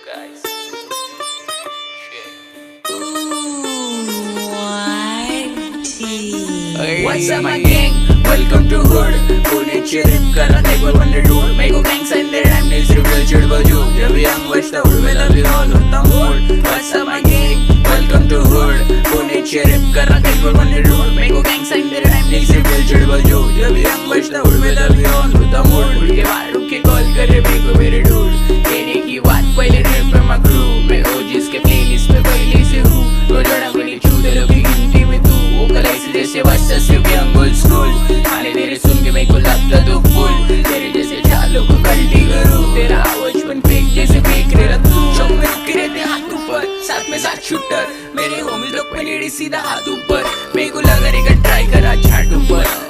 guys. What's up my gang? Welcome to hood. पुण्याची rap करा table wonder dude. Mego gangs and their amnesia reveal चिड़ बजू. जब young watch the hood में लगी all होता mood. What's up my gang? Welcome to hood. पुण्याची rap करा table wonder dude. Mego gangs and their amnesia reveal चिड़ बजू. जब young watch the hood में लगी all होता mood. उड़ के बाहर रुक के call करे मेको मेरे dude. कहने की बात पहले rap पे my crew. मैं OGs के playlist पे पहले से हूँ. तो जड़ा मेरी चूदे लोगी गिनती में तू. वो कलाई से जैसे वास्ता सिर्फ young old school. खाने तेरे सुन के मेरे को लगता तो फुल. तेरे जैसे चालों को गलती करूँ. तेरा आवाज बन फेंक जैसे फेंक रहे तू. शौक में रुके रहते हाथ ऊपर. साथ में साथ शूटर. मेरे होमिल लोग पे सीधा हाथ ऊपर. मेरे को लगा रहेगा ट्राई करा छाट ऊपर.